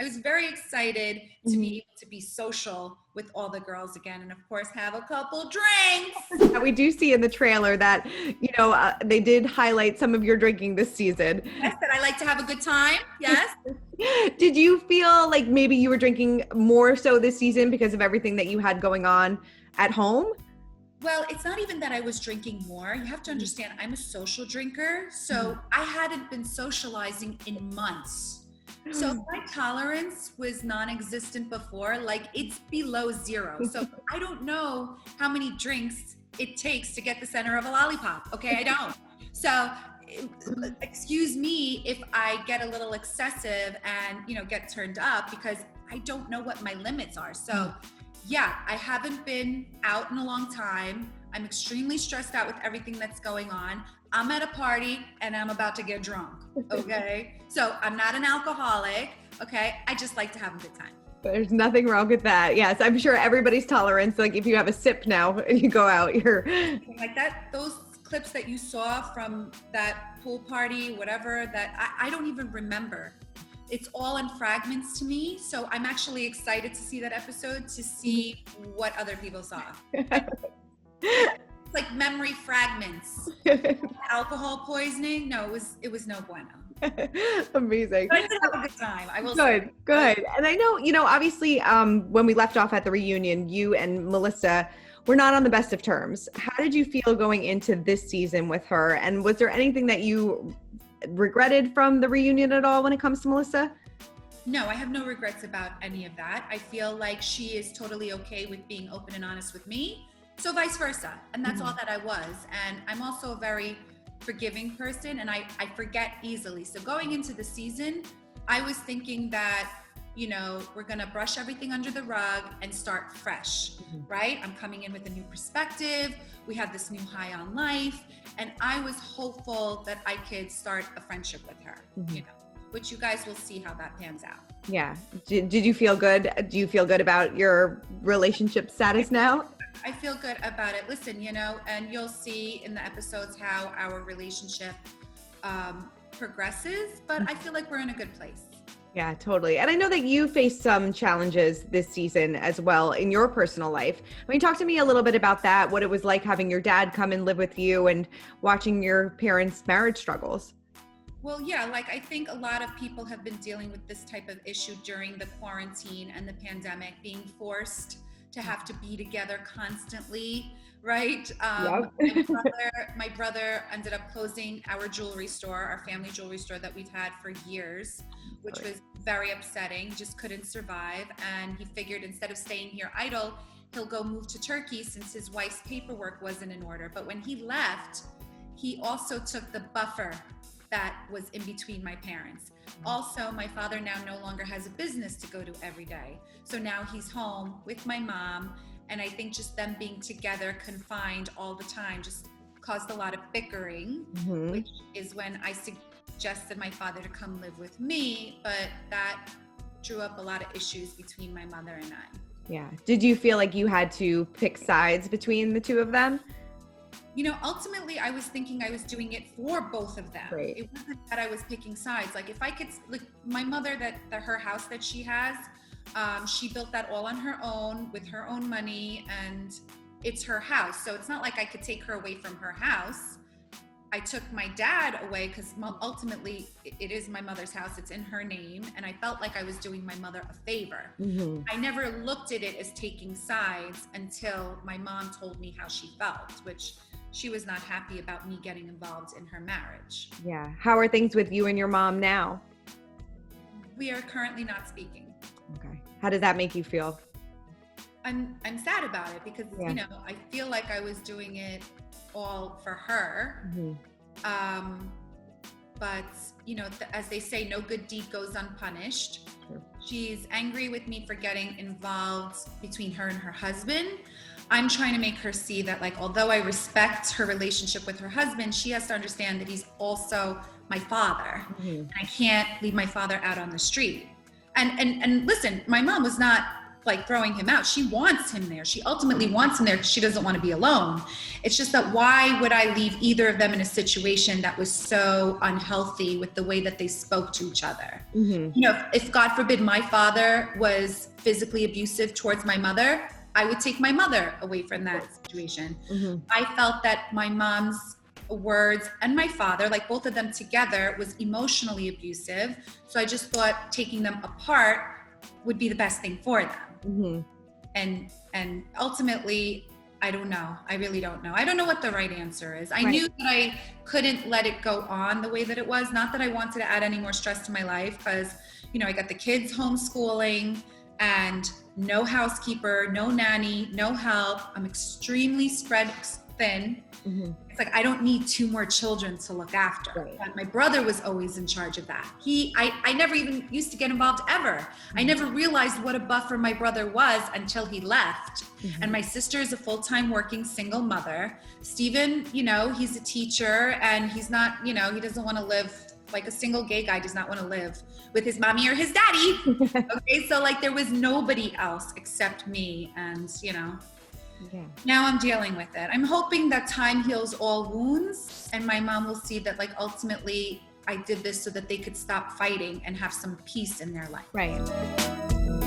I was very excited to be able to be social with all the girls again, and of course have a couple drinks. We do see in the trailer that, they did highlight some of your drinking this season. Yes, that I like to have a good time. Yes. Did you feel like maybe you were drinking more so this season because of everything that you had going on at home? Well, it's not even that I was drinking more. You have to understand, I'm a social drinker, so I hadn't been socializing in months. So my tolerance was non-existent before, like it's below zero. So I don't know how many drinks it takes to get the center of a lollipop. Okay, I don't. So excuse me if I get a little excessive and, get turned up, because I don't know what my limits are. So yeah, I haven't been out in a long time. I'm extremely stressed out with everything that's going on. I'm at a party and I'm about to get drunk, okay? So I'm not an alcoholic, okay? I just like to have a good time. There's nothing wrong with that. Yes, I'm sure everybody's tolerance, like if you have a sip now and you go out, you're... Like that, those clips that you saw from that pool party, whatever, that I don't even remember. It's all in fragments to me. So I'm actually excited to see that episode to see what other people saw. Like memory fragments. Alcohol poisoning? No, it was no bueno. Amazing. But I did have a good time. I will say. Good. And I know, obviously, when we left off at the reunion, you and Melissa were not on the best of terms. How did you feel going into this season with her? And was there anything that you regretted from the reunion at all when it comes to Melissa? No, I have no regrets about any of that. I feel like she is totally okay with being open and honest with me. So vice versa. And that's all that I was. And I'm also a very forgiving person, and I forget easily. So going into the season, I was thinking that, we're going to brush everything under the rug and start fresh, right? I'm coming in with a new perspective. We have this new high on life. And I was hopeful that I could start a friendship with her, which you guys will see how that pans out. Yeah. Did you feel good? Do you feel good about your relationship status now? I feel good about it. Listen, and you'll see in the episodes how our relationship progresses, but I feel like we're in a good place. Yeah, totally. And I know that you faced some challenges this season as well in your personal life. Talk to me a little bit about that, what it was like having your dad come and live with you and watching your parents' marriage struggles. Well, yeah, I think a lot of people have been dealing with this type of issue during the quarantine and the pandemic, being forced to have to be together constantly, right? My brother ended up closing our jewelry store, our family jewelry store that we've had for years, which was very upsetting, just couldn't survive. And he figured instead of staying here idle, he'll go move to Turkey since his wife's paperwork wasn't in order. But when he left, he also took the buffer that was in between my parents. Also, my father now no longer has a business to go to every day. So now he's home with my mom. And I think just them being together, confined all the time, just caused a lot of bickering, which is when I suggested my father to come live with me. But that drew up a lot of issues between my mother and I. Yeah. Did you feel like you had to pick sides between the two of them? Ultimately, I was thinking I was doing it for both of them. Right. It wasn't that I was picking sides. Like if I could, my mother, her house that she has, she built that all on her own with her own money, and it's her house. So it's not like I could take her away from her house. I took my dad away because ultimately it is my mother's house. It's in her name. And I felt like I was doing my mother a favor. I never looked at it as taking sides until my mom told me how she felt, which she was not happy about me getting involved in her marriage. Yeah. How are things with you and your mom now? We are currently not speaking. Okay. How does that make you feel? I'm sad about it because, I feel like I was doing it all for her. But, as they say, no good deed goes unpunished. Sure. She's angry with me for getting involved between her and her husband. I'm trying to make her see that, although I respect her relationship with her husband, she has to understand that he's also my father. And I can't leave my father out on the street. And listen, my mom was not like throwing him out. She wants him there. She ultimately wants him there because she doesn't want to be alone. It's just that why would I leave either of them in a situation that was so unhealthy with the way that they spoke to each other? You know, if God forbid my father was physically abusive towards my mother, I would take my mother away from that situation. I felt that my mom's words and my father, like both of them together, was emotionally abusive. So I just thought taking them apart would be the best thing for them. And ultimately, I don't know. I really don't know. I don't know what the right answer is. I knew that I couldn't let it go on the way that it was. Not that I wanted to add any more stress to my life, because, you know, I got the kids homeschooling and no housekeeper, no nanny, no help. I'm extremely spread thin. It's like, I don't need 2 more children to look after. But my brother was always in charge of that. I never even used to get involved ever. I never realized what a buffer my brother was until he left. And my sister is a full-time working single mother. Steven, you know, he's a teacher and he's not, you know, he doesn't want to live like a single gay guy does not want to live with his mommy or his daddy. Okay, so like there was nobody else except me, and you know, now I'm dealing with it. I'm hoping that time heals all wounds, and my mom will see that like ultimately I did this so that they could stop fighting and have some peace in their life. Right.